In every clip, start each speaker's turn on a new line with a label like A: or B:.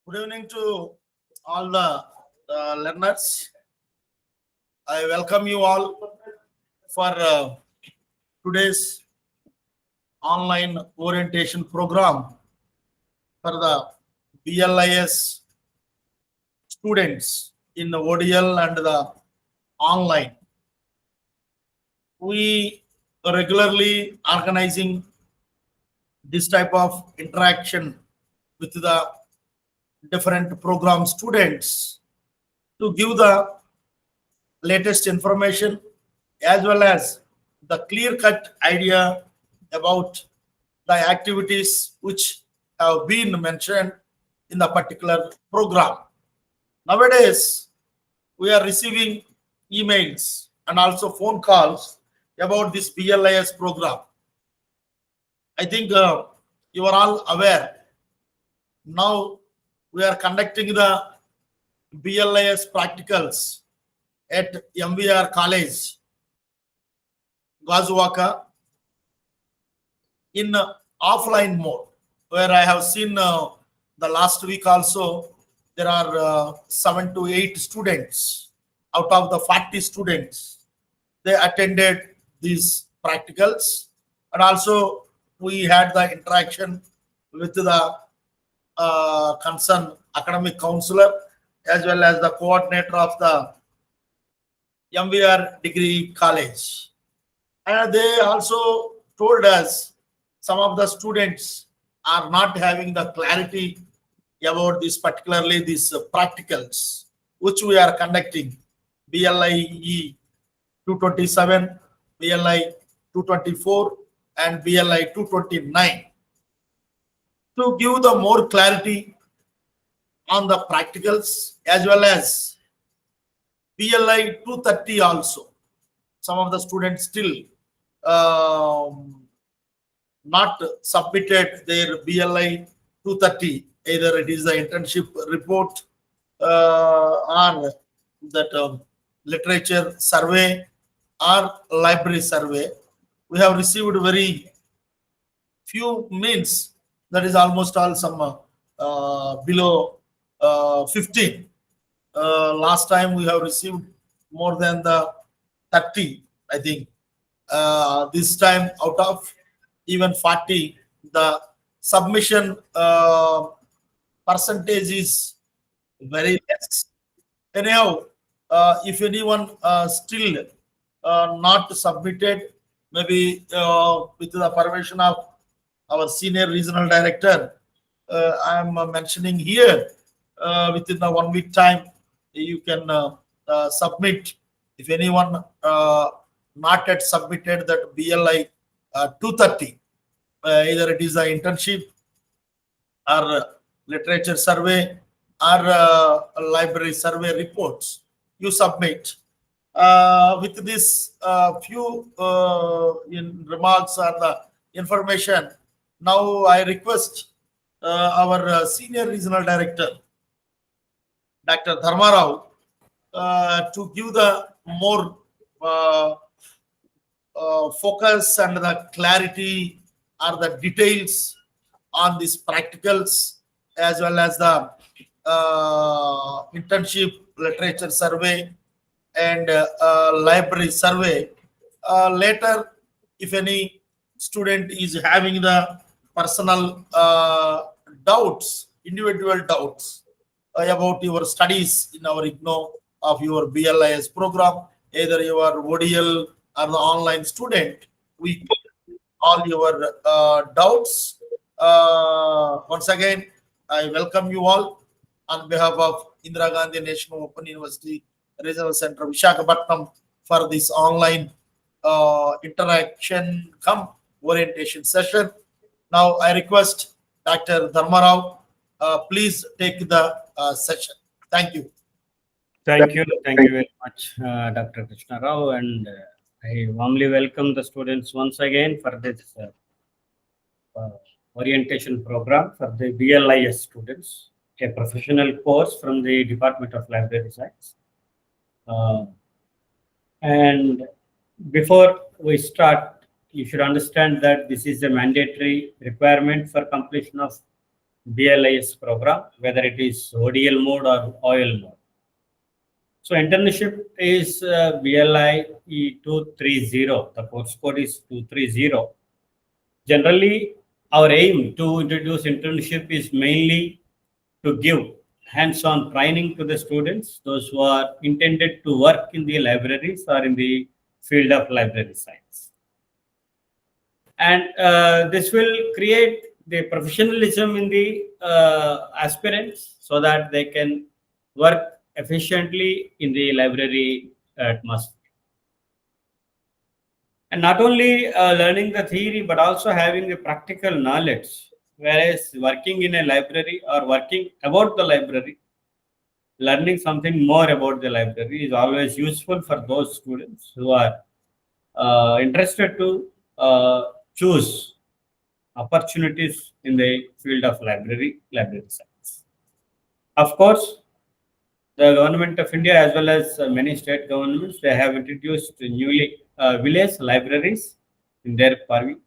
A: Good evening to all the learners. I welcome you all for today's online orientation program for the BLIS students in the ODL and the online. We are regularly organizing this type of interaction with the different program students to give the latest information as well as the clear-cut idea about the activities which have been mentioned in the particular program. Nowadays, we are receiving emails and also phone calls about this BLIS program. I think you are all aware. Now we are conducting the BLIS practicals at MVR College, Gazuwaka, in offline mode, where I have seen the last week also, there are 7 to 8 students out of the 40 students. They attended these practicals, and also we had the interaction with the concerned academic counselor as well as the coordinator of the MVR Degree College. And they also told us some of the students are not having the clarity about this, particularly these practicals, which we are conducting, BLIE 227, BLI 224, and BLI 229. To give the more clarity on the practicals as well as BLI 230 also. Some of the students still not submitted their BLI 230. Either it is the internship report or that literature survey or library survey. We have received very few means, that is almost all some below 15. Last time we have received more than the 30, I think. This time out of even 40, the submission percentage is very less. Anyhow, if anyone still not submitted, maybe with the permission of our senior regional director, I am mentioning here, within the 1 week time, you can submit. If anyone not yet submitted that BLI 230, either it is the internship or literature survey or library survey reports, you submit. With this few in remarks or the information, now I request our senior regional director, Dr. Dharmarao, to give the more focus and the clarity or the details on these practicals as well as the internship literature survey and library survey. Later, if any student is having the personal doubts, individual doubts about your studies in our IGNO of your BLIS program, either you are ODL or the online student, we clear all your doubts. Once again, I welcome you all on behalf of Indira Gandhi National Open University Regional Center Visakhapatnam for this online interaction come orientation session. Now I request Dr. Dharmarao, please take the session. Thank you.
B: Thank you very much, Dr. Krishna Rao, and I warmly welcome the students once again for this orientation program for the BLIS students, a professional course from the Department of Library Science. And before we start, you should understand that this is a mandatory requirement for completion of BLIS program, whether it is ODL mode or OIL mode. So internship is BLI 230. The course code is 230. Generally, our aim to introduce internship is mainly to give hands-on training to the students, those who are intended to work in the libraries or in the field of library science. And this will create the professionalism in the aspirants so that they can work efficiently in the library atmosphere. And not only learning the theory, but also having the practical knowledge. Whereas working in a library or working about the library, learning something more about the library is always useful for those students who are interested to choose opportunities in the field of library science. Of course, the government of India as well as many state governments, they have introduced newly village libraries in their purview,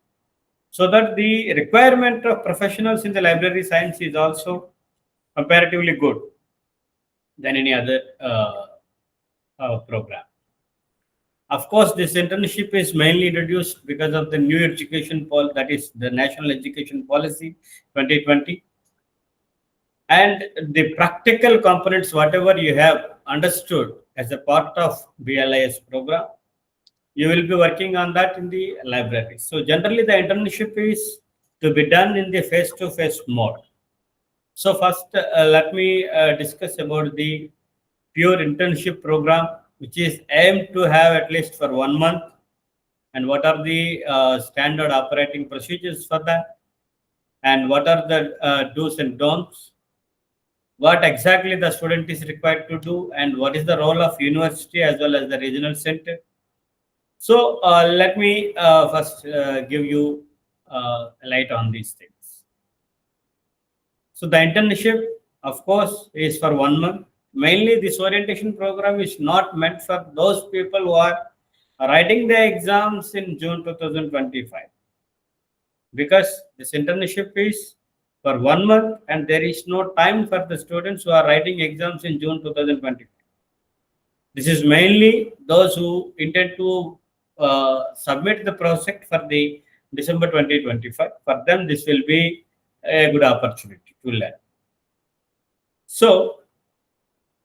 B: so that the requirement of professionals in the library science is also comparatively good than any other program. Of course, this internship is mainly introduced because of the new education policy, that is the National Education Policy 2020. And the practical components, whatever you have understood as a part of BLIS program, you will be working on that in the library. So generally the internship is to be done in the face-to-face mode. So first, let me discuss about the pure internship program, which is aimed to have at least for 1 month, and what are the standard operating procedures for that, and what are the do's and don'ts, what exactly the student is required to do, and what is the role of university as well as the regional center. So let me first give you light on these things. So the internship, of course, is for 1 month. Mainly, this orientation program is not meant for those people who are writing the exams in June 2025, because this internship is for 1 month and there is no time for the students who are writing exams in June 2025. This is mainly those who intend to submit the project for the December 2025. For them, this will be a good opportunity to learn. So,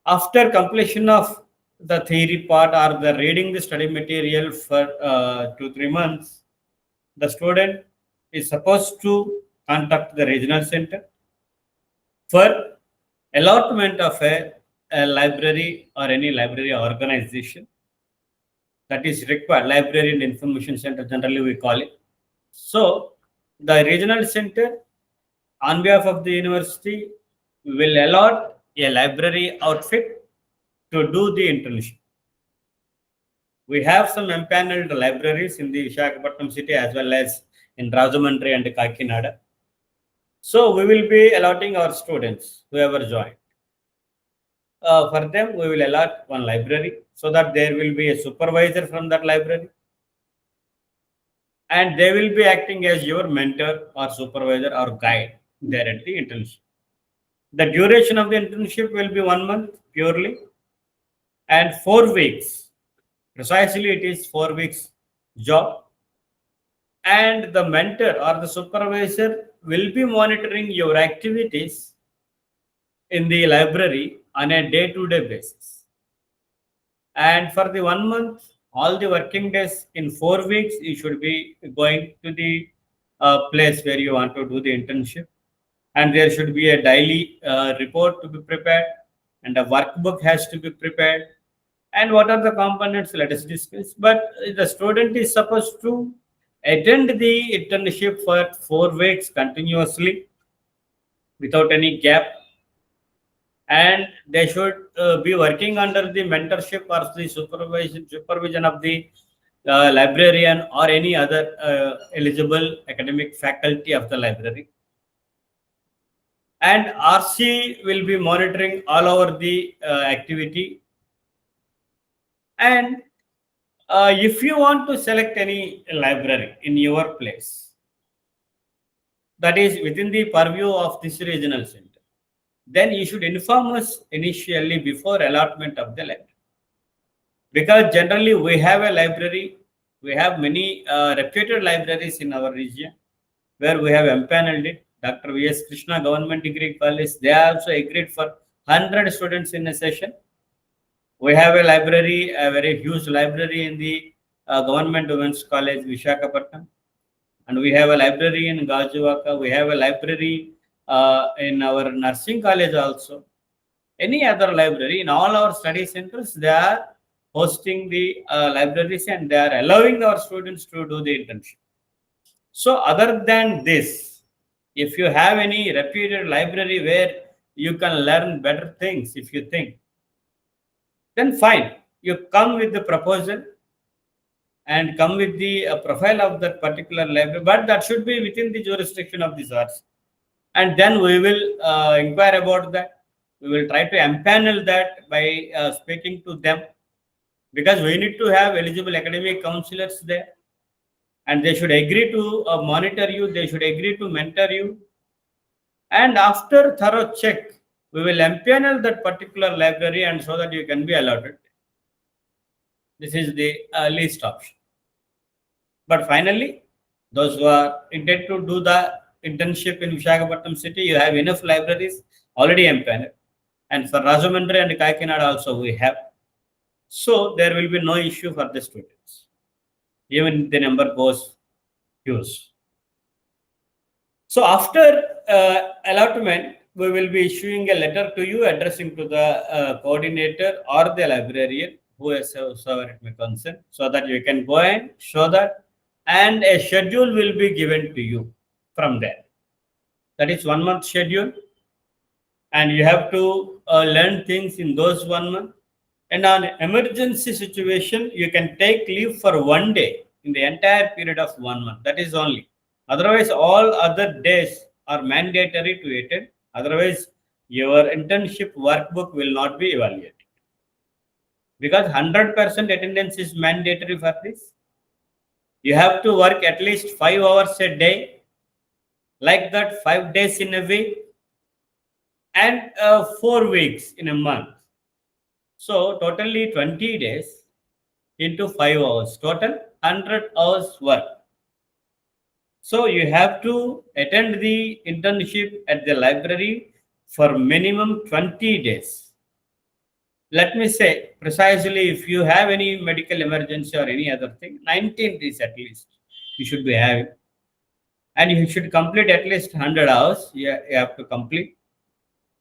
B: after completion of the theory part or the reading the study material for 2-3 months, the student is supposed to contact the regional center for allotment of a library or any library organization that is required. Library and information center, generally we call it. So the regional center on behalf of the university will allot a library outfit to do the internship. We have some empaneled libraries in the Visakhapatnam city as well as in Rajahmundry and Kakinada. So we will be allotting our students, whoever join. For them, we will allot one library so that there will be a supervisor from that library. And they will be acting as your mentor or supervisor or guide there at the internship. The duration of the internship will be 1 month purely and 4 weeks. Precisely, it is 4 weeks job. And the mentor or the supervisor will be monitoring your activities in the library on a day-to-day basis. And for the 1 month, all the working days in 4 weeks, you should be going to the place where you want to do the internship. And there should be a daily report to be prepared, and a workbook has to be prepared. And what are the components? Let us discuss. But the student is supposed to attend the internship for 4 weeks continuously without any gap, and they should be working under the mentorship or the supervision of the librarian or any other eligible academic faculty of the library. And RC will be monitoring all over the activity. And if you want to select any library in your place, that is within the purview of this regional center, then you should inform us initially before allotment of the library. Because generally we have a library, we have many reputed libraries in our region where we have empaneled it. Dr. V.S. Krishna Government Degree College, they also agreed for 100 students in a session. We have a library, a very huge library in the Government Women's College, Vishakhapatnam. And we have a library in Gajuwaka. We have a library in our nursing college also. Any other library, in all our study centers, they are hosting the libraries and they are allowing our students to do the internship. So other than this, if you have any reputed library where you can learn better things, if you think, then fine. You come with the proposal and come with the profile of that particular library, but that should be within the jurisdiction of the SARS. And then we will inquire about that. We will try to empanel that by speaking to them, because we need to have eligible academic counselors there, and they should agree to monitor you, they should agree to mentor you. And after thorough check, we will empanel that particular library and so that you can be allotted. This is the least option. But finally, those who are intended to do the internship in Vishakhapatnam city, you have enough libraries already empaneled. And for Rajahmundry and Kakinada also we have. So there will be no issue for the students, even if the number goes huge. So after allotment, we will be issuing a letter to you addressing to the coordinator or the librarian, whoever it may concern, so that you can go and show that, and a schedule will be given to you from there. That is 1 month schedule, and you have to learn things in those 1 month. And on emergency situation, you can take leave for 1 day in the entire period of 1 month. That is only. Otherwise, all other days are mandatory to attend. Otherwise, your internship workbook will not be evaluated. Because 100% attendance is mandatory for this. You have to work at least 5 hours a day, like that 5 days in a week, and 4 weeks in a month. So totally 20 days into 5 hours, total 100 hours work. So you have to attend the internship at the library for minimum 20 days. Let me say precisely, if you have any medical emergency or any other thing, 19 days at least you should be having. And you should complete at least 100 hours. You have to complete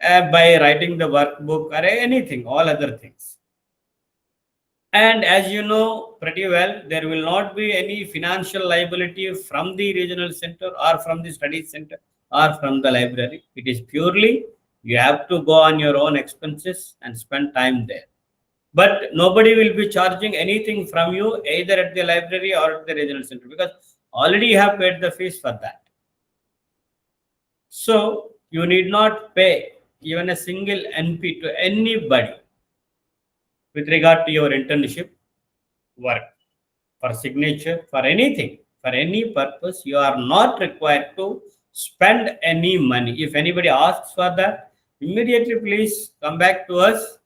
B: by writing the workbook or anything, all other things. And as you know pretty well, there will not be any financial liability from the regional center or from the study center or from the library. It is purely you have to go on your own expenses and spend time there. But nobody will be charging anything from you either at the library or at the regional center, because already you have paid the fees for that. So you need not pay even a single NP to anybody with regard to your internship work, for signature, for anything, for any purpose. You are not required to spend any money. If anybody asks for that, immediately please come back to us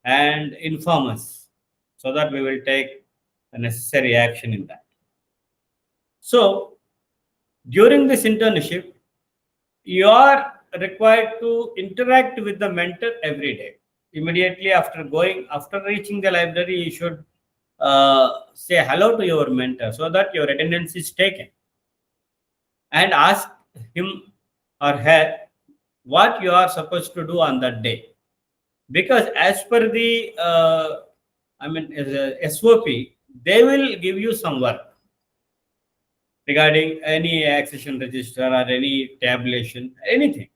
B: and inform us, so that we will take the necessary action in that. So during this internship, you are required to interact with the mentor every day. Immediately after reaching the library, you should say hello to your mentor, so that your attendance is taken, and ask him or her what you are supposed to do on that day. Because as per the SOP, they will give you some work regarding any accession register or any tabulation, anything.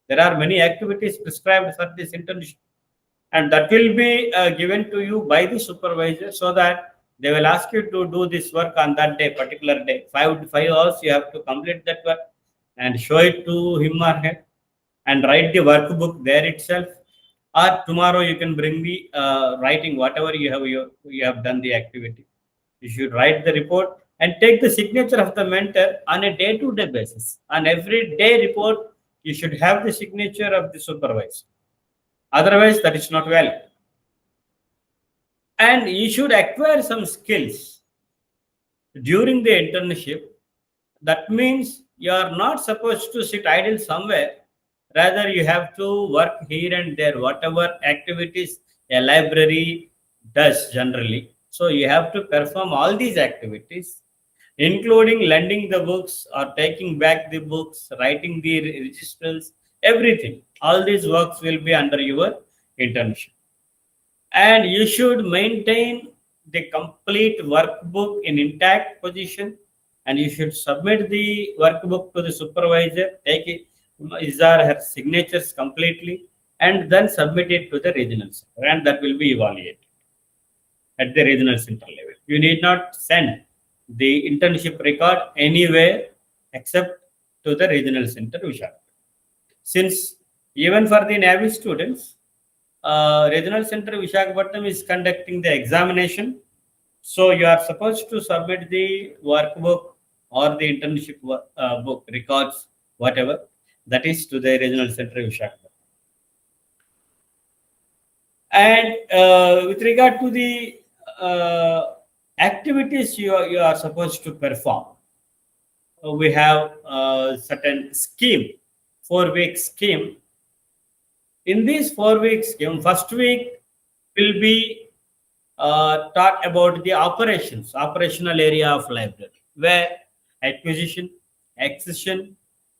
B: There are many activities prescribed for this internship, and that will be given to you by the supervisor, so that they will ask you to do this work on that day, particular day. 5 hours you have to complete that work and show it to him or her, and write the workbook there itself. Or tomorrow you can bring the writing, whatever you have done the activity. You should write the report and take the signature of the mentor on a day-to-day basis. On every day report, you should have the signature of the supervisor. Otherwise, that is not valid. And you should acquire some skills during the internship. That means you are not supposed to sit idle somewhere. Rather, you have to work here and there, whatever activities a library does generally. So you have to perform all these activities, including lending the books or taking back the books, writing the registers, everything. All these works will be under your internship. And you should maintain the complete workbook in intact position, and you should submit the workbook to the supervisor, take it, his or her signatures completely, and then submit it to the regional center, and that will be evaluated at the regional center level. You need not send the internship record anywhere except to the regional center, Vishakhapatnam. Since even for the Navy students, regional center Vishakhapatnam is conducting the examination. So you are supposed to submit the workbook or the internship book records, whatever, that is to the regional center Vishakhapatnam. And with regard to the activities you are supposed to perform, we have a certain scheme, 4-week scheme. In this 4-week scheme, first week will be taught about the operational area of library, where acquisition, accession,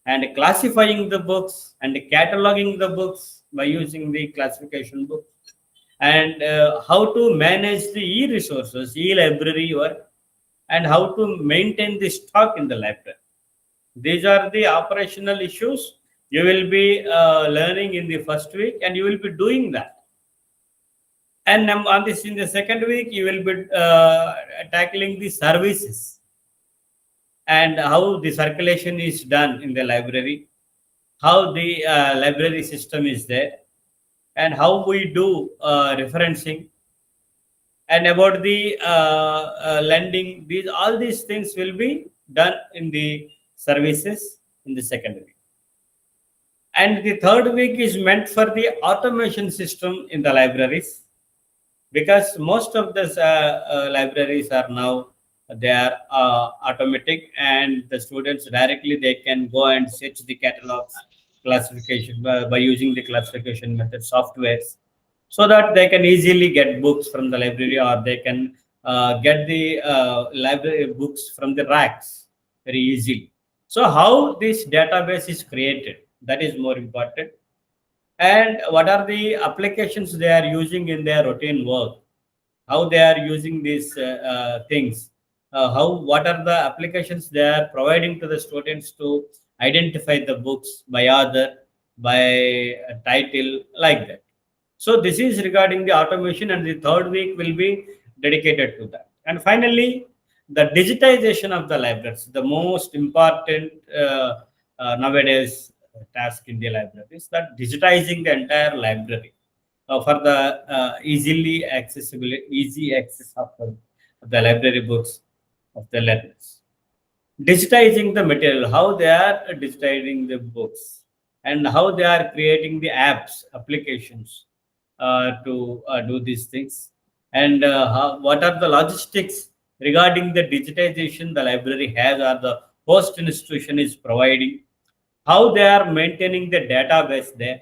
B: and classifying the books and cataloging the books by using the classification book, and how to manage the e-resources, e-library work, and how to maintain the stock in the library. These are the operational issues you will be learning in the first week, and you will be doing that. And on this, in the second week, you will be tackling the services and how the circulation is done in the library, how the library system is there, and how we do referencing, and about the lending. All these things will be done in the services in the second week. And the third week is meant for the automation system in the libraries, because most of the libraries are now, they are automatic, and the students directly they can go and search the catalogs, classification by using the classification method softwares, so that they can easily get books from the library, or they can get the library books from the racks very easily. So how this database is created, that is more important. And what are the applications they are using in their routine work, how they are using these things, what are the applications they are providing to the students to identify the books by author, by title, like that. So this is regarding the automation, and the third week will be dedicated to that. And finally, the digitization of the libraries, the most important nowadays task in the library is that digitizing the entire library for the easy access of the library books of the learners. Digitizing the material, how they are digitizing the books, and how they are creating the apps, applications to do these things, and what are the logistics regarding the digitization the library has or the host institution is providing, how they are maintaining the database there.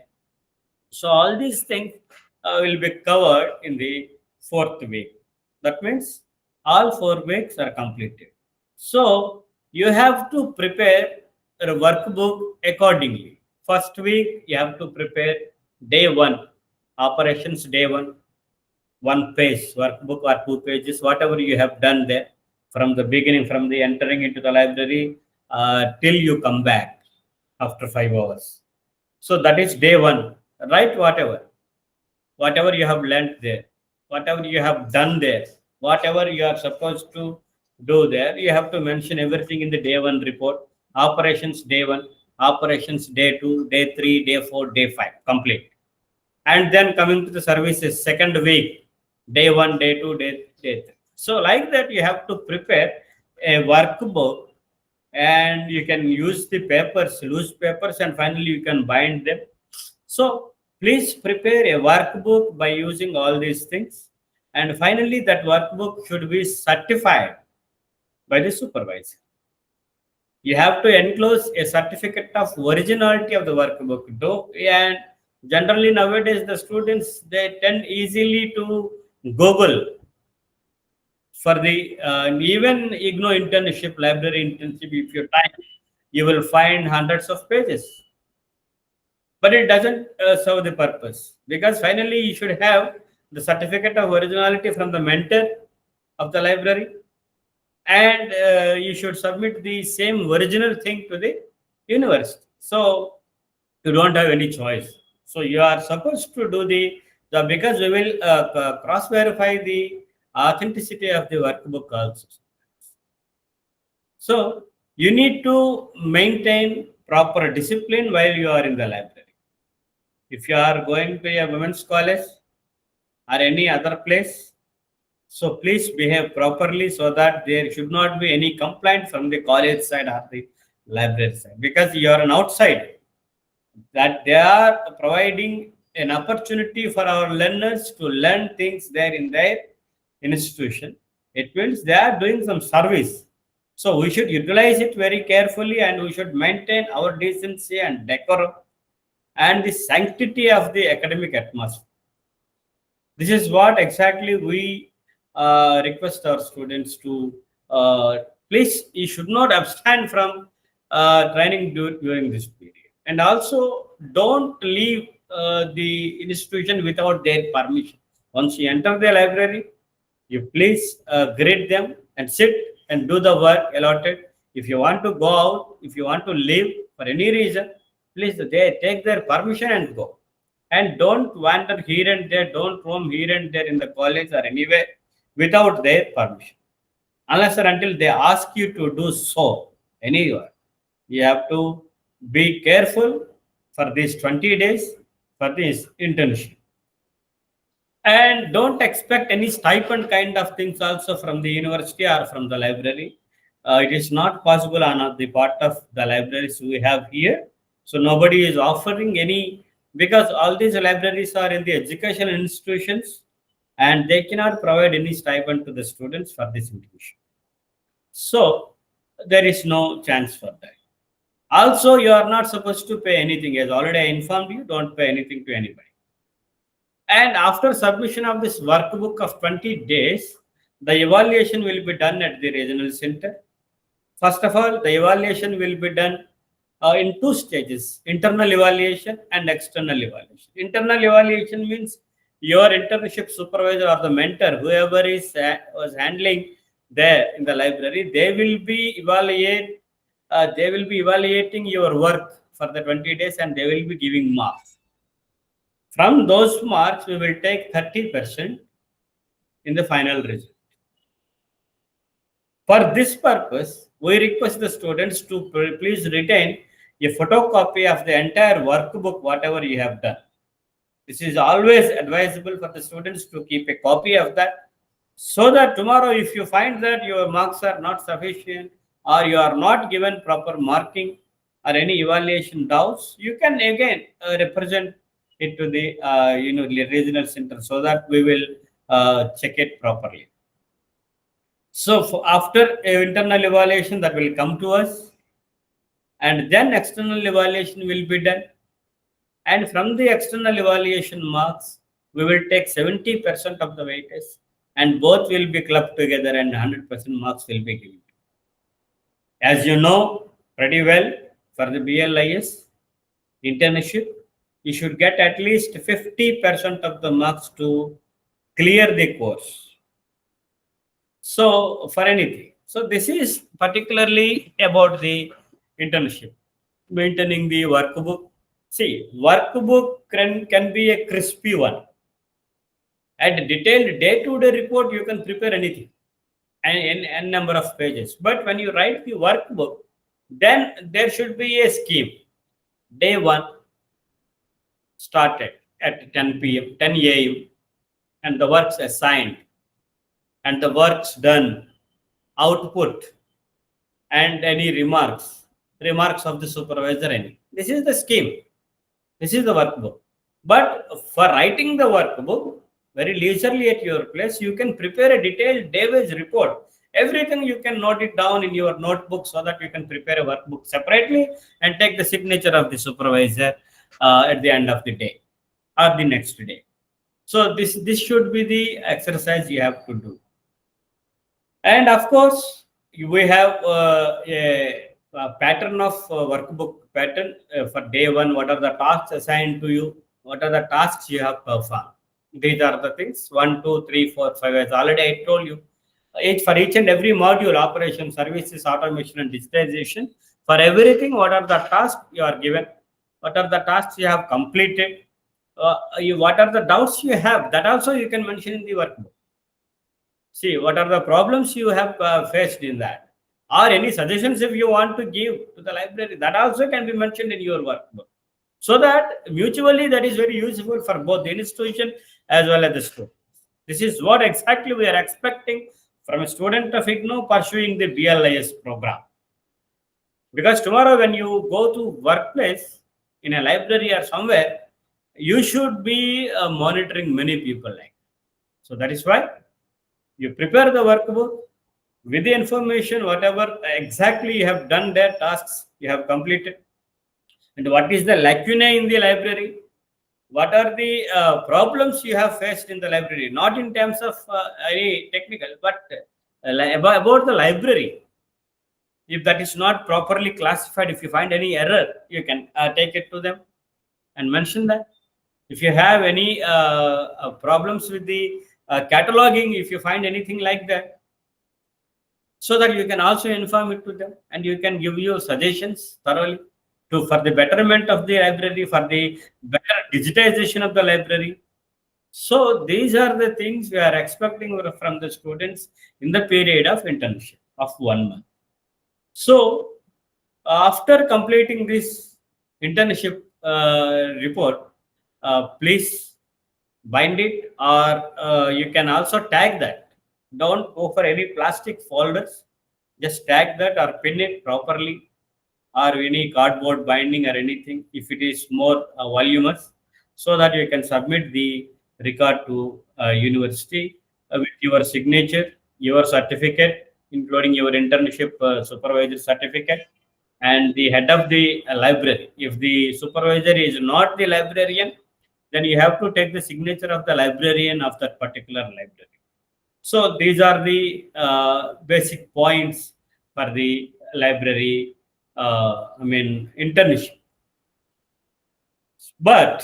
B: So all these things will be covered in the fourth week. That means all 4 weeks are completed. So you have to prepare a workbook accordingly. First week you have to prepare day 1, operations day 1, 1 page workbook or 2 pages, whatever you have done there from the beginning, from the entering into the library till you come back after 5 hours. So that is day 1. Write whatever you have learnt there, whatever you have done there, whatever you are supposed to do there, you have to mention everything in the day 1 report. Operations day 1, operations day 2, day 3, day 4, day 5, complete. And then coming to the services, second week, day 1, day 2, day 3. So like that, you have to prepare a workbook, and you can use the papers, loose papers, and finally you can bind them. So please prepare a workbook by using all these things. And finally, that workbook should be certified by the supervisor. You have to enclose a certificate of originality of the workbook. And generally nowadays the students, they tend easily to Google for the even IGNO internship, library internship. If you type, you will find hundreds of pages, but it doesn't serve the purpose, because finally you should have the certificate of originality from the mentor of the library, and you should submit the same original thing to the university. So you don't have any choice. So you are supposed to do the because we will cross verify the authenticity of the workbook also. So you need to maintain proper discipline while you are in the library. If you are going to a women's college or any other place, so please behave properly so that there should not be any complaint from the college side or the library side, because you are an outside, that they are providing an opportunity for our learners to learn things there in their institution. It means they are doing some service. So we should utilize it very carefully, and we should maintain our decency and decorum and the sanctity of the academic atmosphere. This is what exactly we request our students to please, you should not abstain from training during this period. And also, don't leave the institution without their permission. Once you enter the library, you please greet them and sit and do the work allotted. If you want to go out, if you want to leave for any reason, please they take their permission and go. And don't wander here and there, don't roam here and there in the college or anywhere without their permission. Unless or until they ask you to do so anywhere. You have to be careful for these 20 days for this internship. And don't expect any stipend kind of things also from the university or from the library. It is not possible on the part of the libraries we have here. So nobody is offering any, because all these libraries are in the educational institutions and they cannot provide any stipend to the students for this institution. So there is no chance for that. Also, you are not supposed to pay anything. As already I informed you, don't pay anything to anybody. And after submission of this workbook of 20 days, the evaluation will be done at the regional center. First of all, the evaluation will be done in two stages: internal evaluation and external evaluation. Internal evaluation means your internship supervisor or the mentor, whoever is was handling there in the library, they will be evaluating your work for the 20 days, and they will be giving marks. From those marks, we will take 30% in the final result. For this purpose, we request the students to please retain a photocopy of the entire workbook, whatever you have done. This is always advisable for the students to keep a copy of that, so that tomorrow, if you find that your marks are not sufficient or you are not given proper marking or any evaluation doubts, you can again represent it to the regional center, so that we will check it properly. So after internal evaluation, that will come to us, and then external evaluation will be done. And from the external evaluation marks, we will take 70% of the weightage, and both will be clubbed together, and 100% marks will be given. As you know pretty well, for the BLIS internship, you should get at least 50% of the marks to clear the course. So for anything. So this is particularly about the internship, maintaining the workbook. See, workbook can be a crispy one. And detailed day-to-day report, you can prepare anything and n number of pages. But when you write the workbook, then there should be a scheme. Day 1 started at 10 p.m., 10 a.m., and the works assigned and the works done, output, and any remarks of the supervisor. Any. This is the scheme. This is the workbook. But for writing the workbook, very leisurely at your place, you can prepare a detailed day-wise report. Everything you can note it down in your notebook so that you can prepare a workbook separately and take the signature of the supervisor at the end of the day or the next day. So this should be the exercise you have to do. And of course, we have a pattern of workbook pattern for day one. What are the tasks assigned to you? What are the tasks you have performed? These are the things 1, 2, 3, 4, 5. As already I told you, for each and every module, operation, services, automation, and digitization. For everything, what are the tasks you are given? What are the tasks you have completed? What are the doubts you have? That also you can mention in the workbook. See, what are the problems you have faced in that? Or any suggestions if you want to give to the library, that also can be mentioned in your workbook. So that mutually that is very useful for both the institution as well as the student. This is what exactly we are expecting from a student of IGNOU pursuing the BLIS program. Because tomorrow when you go to workplace in a library or somewhere, you should be monitoring many people like. So that is why you prepare the workbook with the information, whatever exactly you have done their tasks, you have completed. And what is the lacunae in the library? What are the problems you have faced in the library? Not in terms of any technical, but about the library. If that is not properly classified, if you find any error, you can take it to them and mention that. If you have any problems with the cataloging, if you find anything like that, so that you can also inform it to them and you can give your suggestions thoroughly for the betterment of the library, for the better digitization of the library. So these are the things we are expecting from the students in the period of internship of 1 month. So after completing this internship report, please bind it, or you can also tag that. Don't go for any plastic folders. Just tag that or pin it properly, or any cardboard binding or anything if it is more voluminous, so that you can submit the record to university with your signature, your certificate, including your internship supervisor certificate, and the head of the library. If the supervisor is not the librarian, then you have to take the signature of the librarian of that particular library. So these are the basic points for the library, internship. But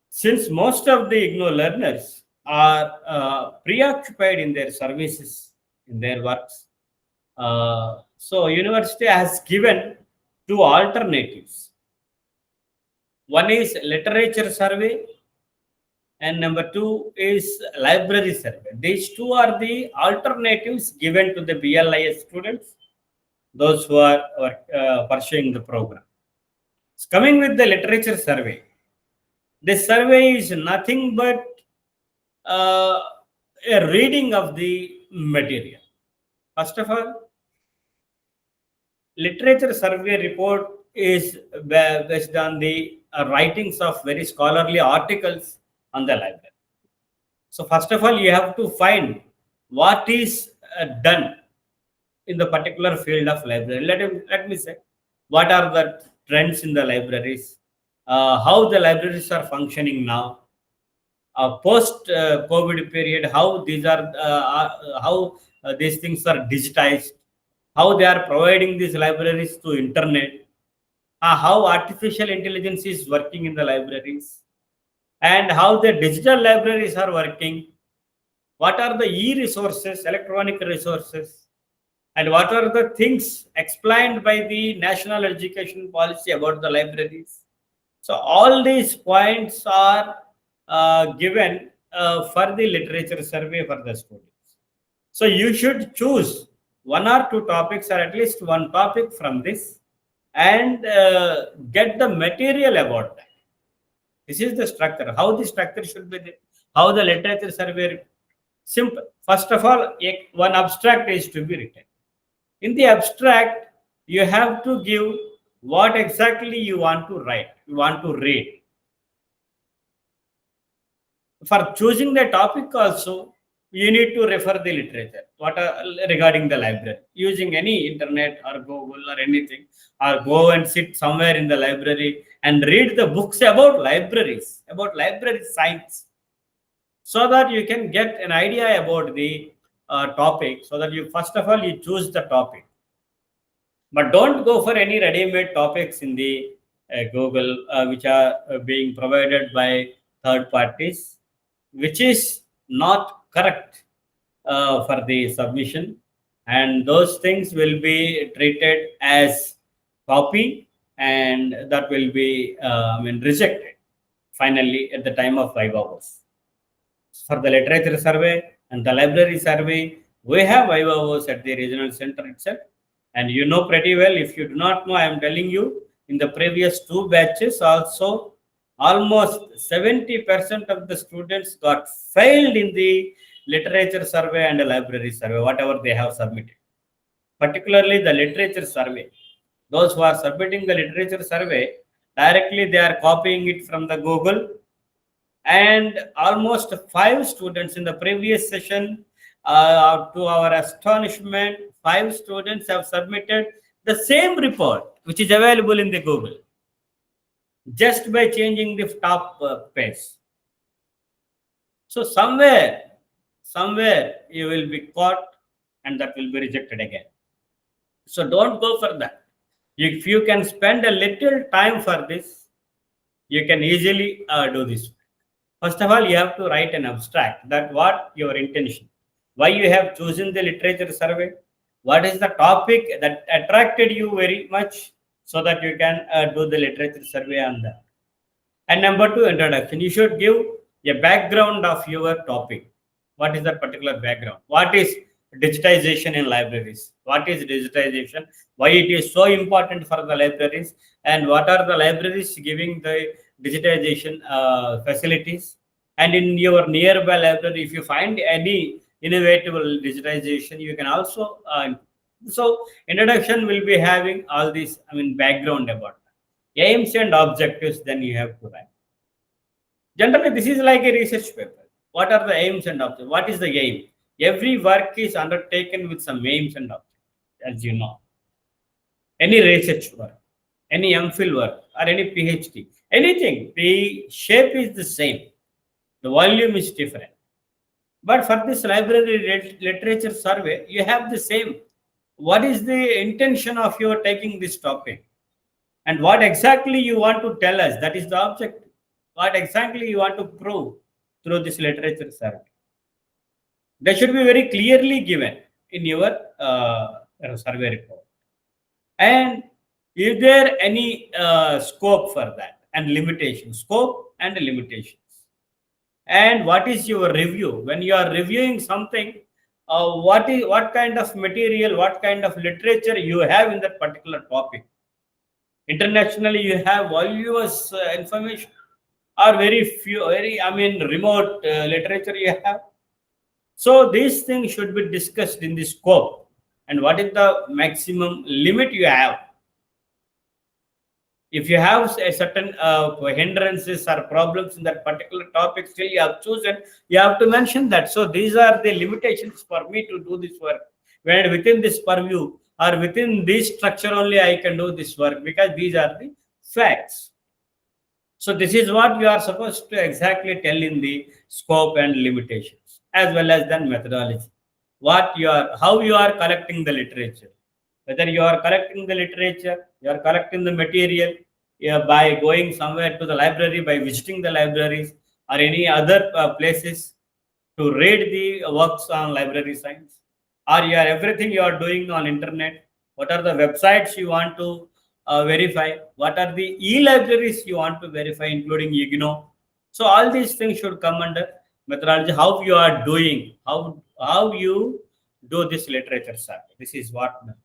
B: since most of the IGNOU learners are preoccupied in their services, in their works, so university has given 2 alternatives. One is literature survey, and number 2 is library survey. These 2 are the alternatives given to the BLIS students, those who are pursuing the program. Coming with the literature survey, this survey is nothing but a reading of the material. First of all, literature survey report is based on the writings of very scholarly articles on the library. So first of all, you have to find what is done in the particular field of library. Let me say, what are the trends in the libraries, how the libraries are functioning now, post COVID period, how these things are digitized, how they are providing these libraries to internet, how artificial intelligence is working in the libraries, and how the digital libraries are working, what are the e-resources, electronic resources, and what are the things explained by the national education policy about the libraries. So all these points are given for the literature survey for the students. So you should choose 1 or 2 topics, or at least 1 topic from this, and get the material about that. This is the structure, how the structure should be, how the literature survey. Simple. First of all, 1 abstract is to be written. In the abstract, you have to give what exactly you want to write, you want to read. For choosing the topic also, you need to refer the literature. What are, regarding the library, using any internet or Google or anything, or go and sit somewhere in the library and read the books about libraries, about library science, so that you can get an idea about the topic. So that you first of all you choose the topic, but don't go for any ready-made topics in the Google, which are being provided by third parties, which is not correct for the submission, and those things will be treated as copy, and that will be rejected finally at the time of 5 hours. For the literature survey and the library survey, we have 5 hours at the regional center itself. And you know pretty well, if you do not know, I am telling you, in the previous two batches also, almost 70% of the students got failed in the literature survey and the library survey, whatever they have submitted. Particularly the literature survey. Those who are submitting the literature survey, directly they are copying it from the Google, and almost 5 students in the previous session, to our astonishment, 5 students have submitted the same report which is available in the Google, just by changing the top page. So somewhere you will be caught, and that will be rejected again. So don't go for that. If you can spend a little time for this, you can easily do this. First of all, you have to write an abstract, that what your intention, why you have chosen the literature survey, what is the topic that attracted you very much, so that you can do the literature survey on that. And number 2, introduction. You should give a background of your topic. What is that particular background? What is digitization in libraries? What is digitization? Why it is so important for the libraries? And what are the libraries giving the digitization facilities? And in your nearby library, if you find any innovative digitization, you can also. So introduction will be having all this, background about that. Aims and objectives, then you have to write. Generally, this is like a research paper. What are the aims and objectives? What is the aim? Every work is undertaken with some aims and objectives, as you know. Any research work, any MPhil work, or any PhD, anything, the shape is the same. The volume is different. But for this library literature survey, you have the same. What is the intention of your taking this topic? And what exactly you want to tell us? That is the objective. What exactly you want to prove through this literature survey? That should be very clearly given in your survey report. And is there any scope for that, and limitations? Scope and limitations. And what is your review? When you are reviewing something, what kind of material, what kind of literature you have in that particular topic? Internationally, you have voluminous information, or very few, remote literature you have. So these things should be discussed in the scope, and what is the maximum limit you have. If you have a certain hindrances or problems in that particular topic, still you have chosen, you have to mention that. So these are the limitations for me to do this work. When within this purview or within this structure only I can do this work, because these are the facts. So this is what you are supposed to exactly tell in the scope and limitations, as well as then methodology. How you are collecting the literature. Whether you are collecting the literature, you are collecting the material by going somewhere to the library, by visiting the libraries or any other places to read the works on library science, or everything you are doing on internet. What are the websites you want to verify? What are the e-libraries you want to verify, including IGNO? So all these things should come under methodology. How you are doing, how you do this literature survey. This is what methodology.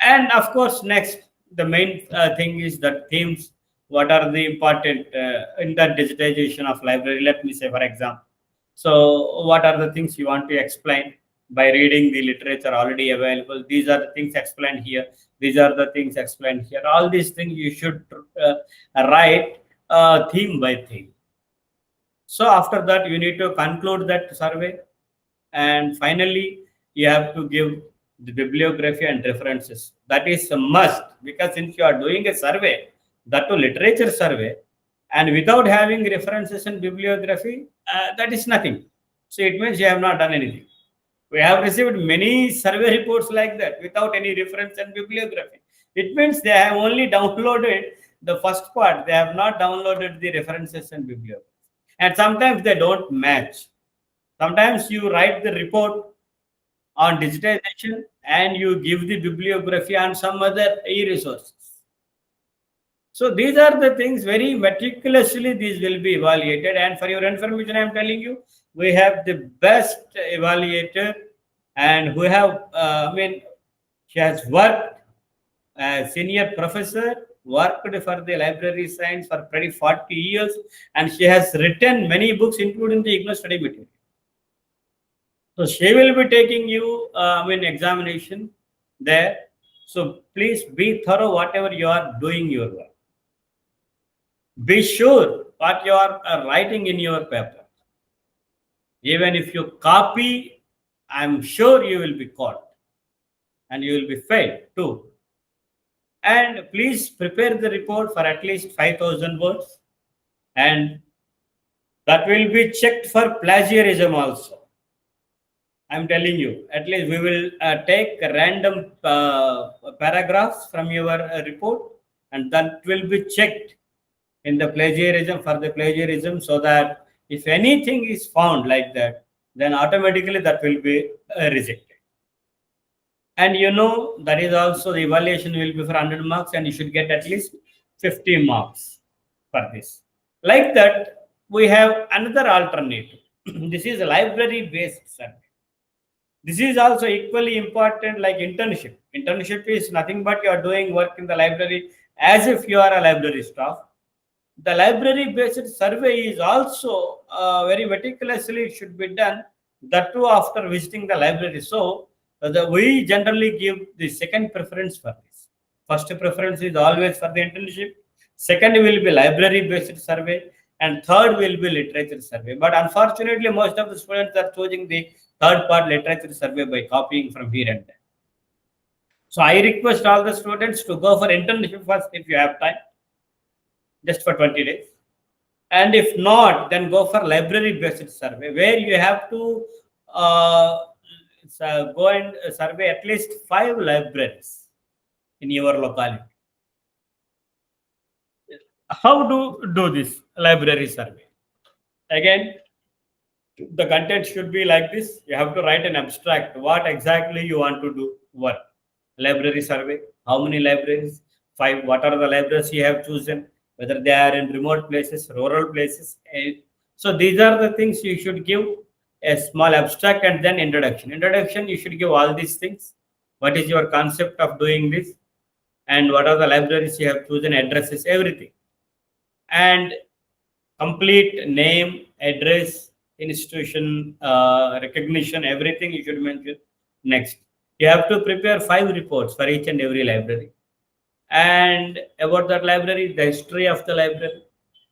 B: And of course, next, the main thing is the themes. What are the important in the digitization of library? Let me say, for example. So what are the things you want to explain? by reading the literature already available. These are the things explained here. These are the things explained here. All these things you should write theme by theme. So after that, you need to conclude that survey, and finally, you have to give the bibliography and references. That is a must, because since you are doing a survey, that to literature survey, and without having references and bibliography, that is nothing. So it means you have not done anything. We have received many survey reports like that without any reference and bibliography. It means they have only downloaded the first part. They have not downloaded the references and bibliography. And sometimes they don't match. Sometimes you write the report on digitization and you give the bibliography on some other e-resources. So these are the things very meticulously these will be evaluated. And for your information, I am telling you, we have the best evaluator, and who have, she has worked as senior professor, worked for the library science for pretty 40 years, and she has written many books, including the IGNOU study material. So she will be taking you, examination there. So please be thorough whatever you are doing your work. Be sure what you are writing in your paper. Even if you copy, I'm sure you will be caught and you will be failed too. And please prepare the report for at least 5,000 words, and that will be checked for plagiarism also. I'm telling you, at least we will take random paragraphs from your report, and that will be checked in the plagiarism, for the plagiarism, so that if anything is found like that, then automatically that will be rejected. And that is also, the evaluation will be for 100 marks, and you should get at least 50 marks for this. Like that, we have another alternative. This is a library based survey. This is also equally important like internship. Internship is nothing but you are doing work in the library as if you are a library staff. The library based survey is also very meticulously should be done, that too after visiting the library. So we generally give the second preference for this. First preference is always for the internship. Second will be library based survey, and third will be literature survey. But unfortunately, most of the students are choosing the third part, literature survey, by copying from here and there. So I request all the students to go for internship first if you have time, just for 20 days. And if not, then go for library based survey, where you have to go and survey at least 5 libraries in your locality. How to do this library survey? Again, the content should be like this. You have to write an abstract, what exactly you want to do work. Library survey, how many libraries? 5. What are the libraries you have chosen, whether they are in remote places, rural places? So these are the things you should give a small abstract, and then introduction. You should give all these things. What is your concept of doing this, and what are the libraries you have chosen, addresses, everything, and complete name, address, institution, recognition, everything you should mention. Next, you have to prepare 5 reports for each and every library, and about that library, the history of the library,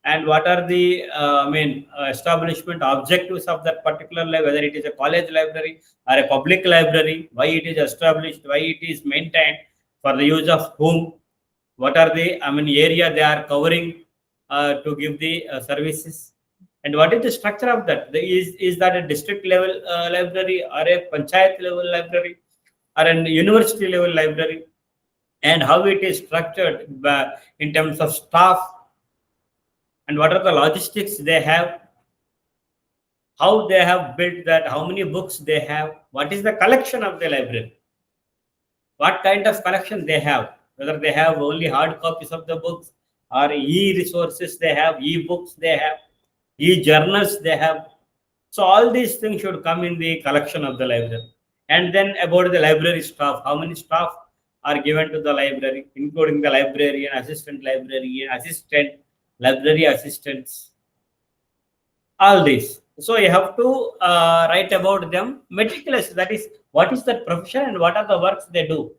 B: and what are the establishment objectives of that particular library, whether it is a college library or a public library, why it is established, why it is maintained, for the use of whom, what are the area they are covering to give the services, and what is the structure of that. Is that a district level library, or a panchayat level library, or a university level library, and how it is structured in terms of staff, and what are the logistics they have, how they have built that, how many books they have, what is the collection of the library, what kind of collection they have, whether they have only hard copies of the books, or e-resources they have, e-books they have, e-journals they have. So all these things should come in the collection of the library. And then about the library staff, how many staff are given to the library, including the librarian, assistant librarian, assistant, library assistants, all this. So you have to write about them meticulously. That is, what is that profession and what are the works they do.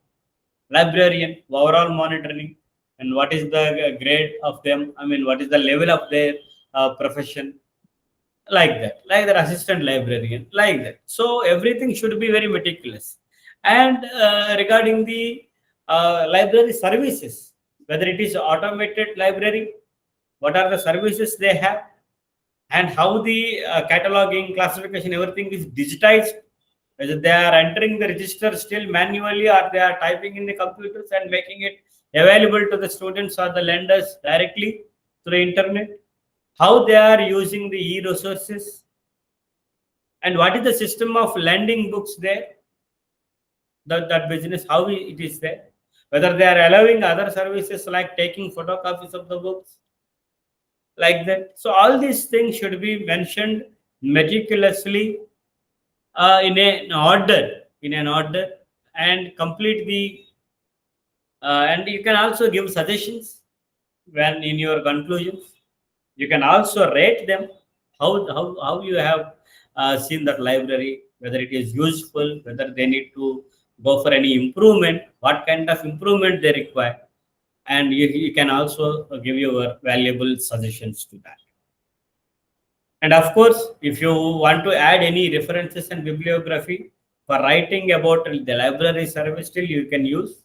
B: Librarian, overall monitoring, and what is the grade of them. I mean, what is the level of their profession, like that assistant librarian, like that. So everything should be very meticulous. And regarding the library services, whether it is automated library, what are the services they have, and how the cataloging, classification, everything is digitized, whether they are entering the register still manually or they are typing in the computers and making it available to the students or the lenders directly through the internet, how they are using the e-resources, and what is the system of lending books there, that business, how it is there, whether they are allowing other services like taking photocopies of the books, like that. So all these things should be mentioned meticulously in an order, and complete the and you can also give suggestions when in your conclusions. You can also rate them, how you have seen that library, whether it is useful, whether they need to go for any improvement, what kind of improvement they require, and you can also give your valuable suggestions to that. And of course, if you want to add any references and bibliography for writing about the library service, still you can use.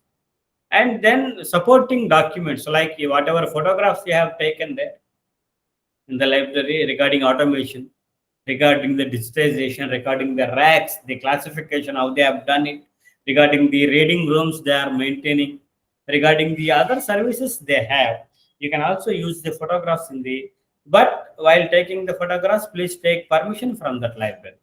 B: And then supporting documents, like whatever photographs you have taken there in the library regarding automation, regarding the digitization, regarding the racks, the classification, how they have done it, regarding the reading rooms they are maintaining, regarding the other services they have. You can also use the photographs in the, but while taking the photographs, please take permission from that library.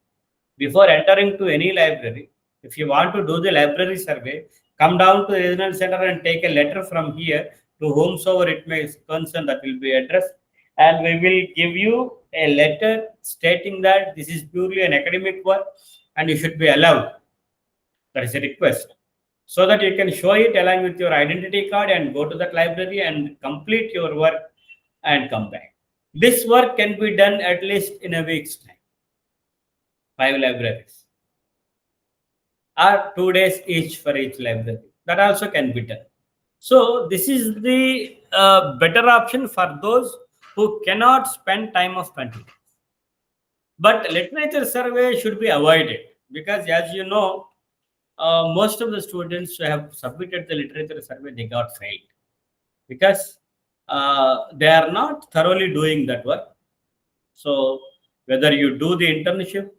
B: Before entering to any library, if you want to do the library survey, come down to the regional center and take a letter from here to whomsoever it may concern, that will be addressed, and we will give you a letter stating that this is purely an academic work and you should be allowed. That is a request. So that you can show it along with your identity card and go to that library and complete your work and come back. This work can be done at least in a week's time. 5 libraries, or 2 days each for each library. That also can be done. So this is the better option for those who cannot spend time of 20 days. But literature survey should be avoided, because as you know, most of the students who have submitted the literature survey, they got failed because they are not thoroughly doing that work. So whether you do the internship,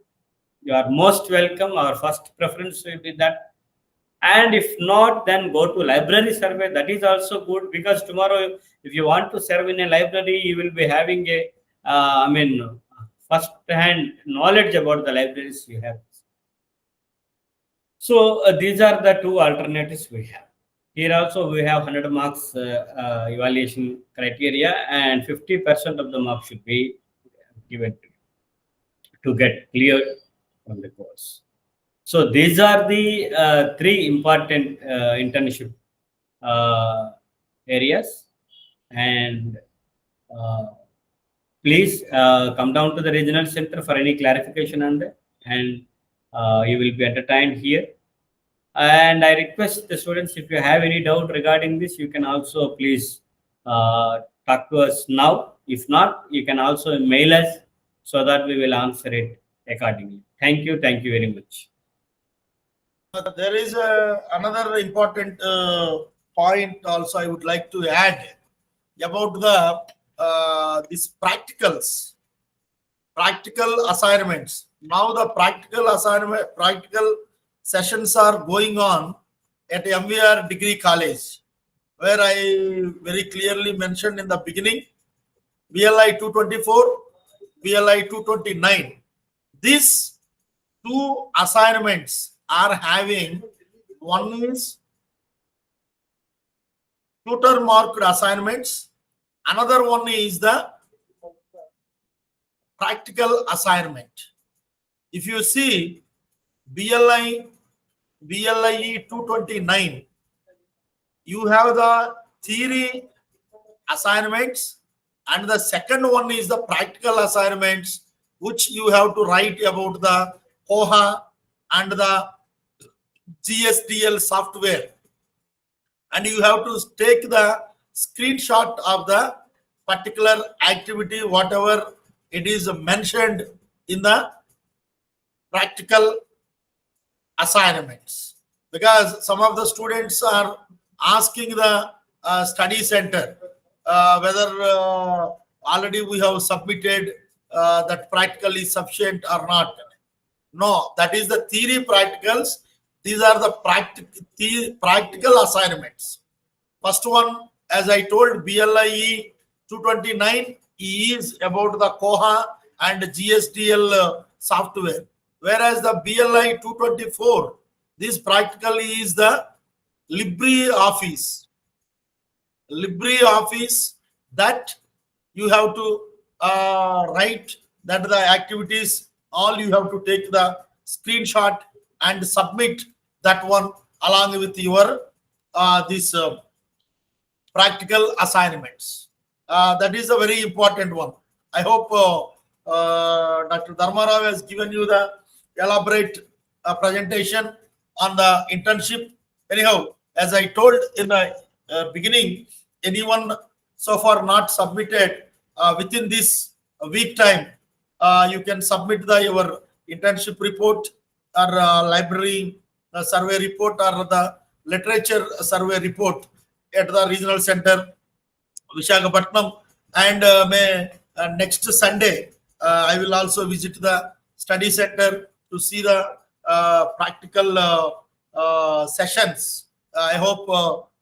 B: you are most welcome. Our first preference will be that. And if not, then go to library survey. That is also good, because tomorrow, if you want to serve in a library, you will be having a, first-hand knowledge about the libraries you have. So these are the two alternatives we have. Here also we have 100 marks evaluation criteria, and 50% of the marks should be given to get cleared from the course. So these are the 3 important internship areas, and please come down to the regional center for any clarification on that, and you will be entertained here. And I request the students, if you have any doubt regarding this, you can also please talk to us now. If not, you can also mail us so that we will answer it accordingly. Thank you. Thank you very much.
A: There is another important point also I would like to add about the this practical assignments. Now the practical sessions are going on at MVR Degree College, where I very clearly mentioned in the beginning, BLI 224, BLI 229. These 2 assignments are having, one is tutor marked assignments, another one is the practical assignment. If you see BLIE 229, you have the theory assignments, and the second one is the practical assignments which you have to write about the Koha and the GSDL software, and you have to take the screenshot of the particular activity, whatever it is mentioned in the practical assignments, because some of the students are asking the study center whether already we have submitted that practical is sufficient or not. No, that is the theory practicals. These are the practical assignments. First one, as I told, BLIE 229 is about the Koha and GSDL software, whereas the BLI 224, this practically is the LibreOffice. LibreOffice, that you have to write that the activities, all you have to take the screenshot and submit that one along with your this practical assignments. That is a very important one. I hope Dr. Dharmarao has given you the elaborate presentation on the internship. Anyhow, as I told in the beginning, anyone so far not submitted within this week time, you can submit your internship report or library survey report or the literature survey report at the regional center Visakhapatnam, and next Sunday I will also visit the study center to see the practical sessions. I hope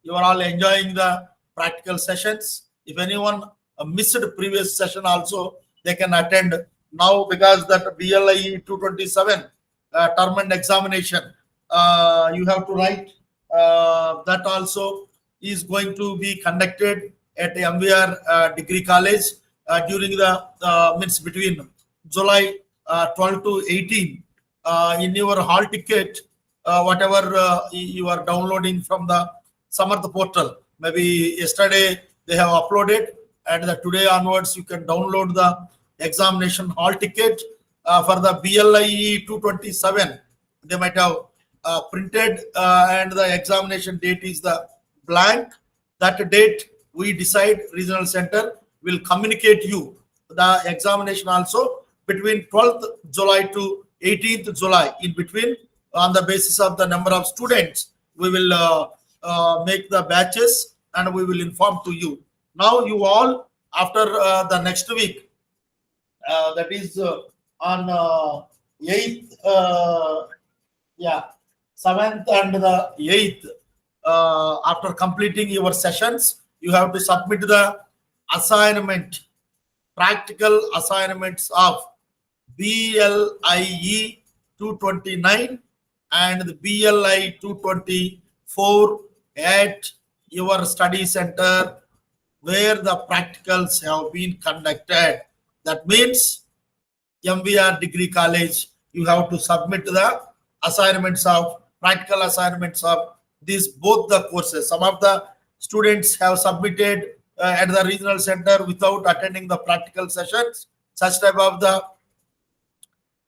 A: you are all enjoying the practical sessions. If anyone missed previous session also, they can attend now, because that BLIE 227 term and examination you have to write, that also is going to be conducted at MVR Degree College during the means between July 12 to 18. In your hall ticket, whatever you are downloading from the Samarth portal, maybe yesterday they have uploaded, and today onwards you can download the examination hall ticket for the BLIE 227. They might have printed, and the examination date is the blank. That date we decide, regional center will communicate you the examination also between 12th July to 18th July. In between, on the basis of the number of students, we will make the batches and we will inform to you. Now you all, after the next week, that is on 8th, 7th and the 8th, after completing your sessions, you have to submit the assignment, practical assignments of BLIE 229 and the BLI 224 at your study center where the practicals have been conducted. That means MVR Degree College, you have to submit the assignments of practical assignments of these both the courses. Some of the students have submitted at the regional center without attending the practical sessions. Such type of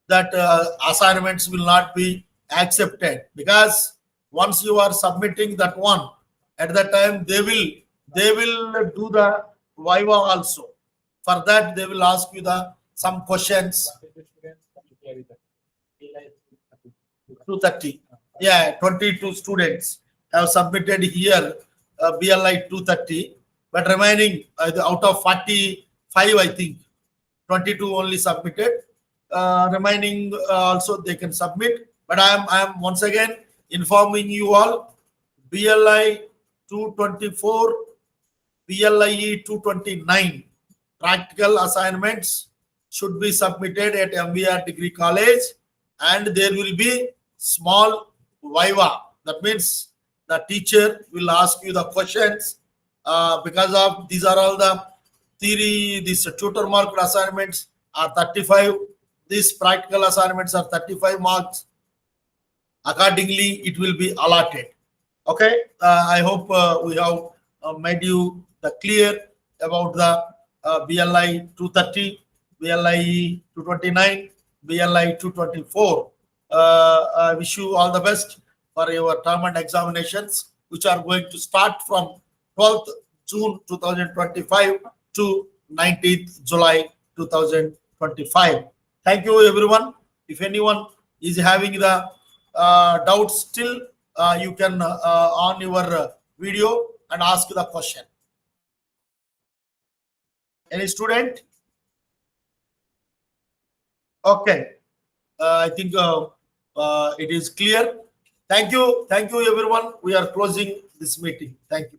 A: that assignments will not be accepted, because once you are submitting that one, at that time they will do the viva also. For that they will ask you some questions. 230. Yeah, 22 students have submitted here BLI 230, but remaining out of 45, I think 22 only submitted. Remaining also they can submit, but I am once again informing you all, BLI 224, BLIE 229 practical assignments should be submitted at MVR Degree College, and there will be small viva. That means the teacher will ask you the questions because of these are all the theory. These tutor marked assignments are 35. These practical assignments are 35 marks. Accordingly, it will be allotted. Okay. I hope we have made you the clear about the BLI 230 BLI 229, BLI 224. I wish you all the best for your term and examinations, which are going to start from 12th June 2025 to 19th July 2025. Thank you, everyone. If anyone is having the doubts still, you can on your video and ask the question. Any student? Okay. I think it is clear. Thank you. Thank you, everyone. We are closing this meeting. Thank you.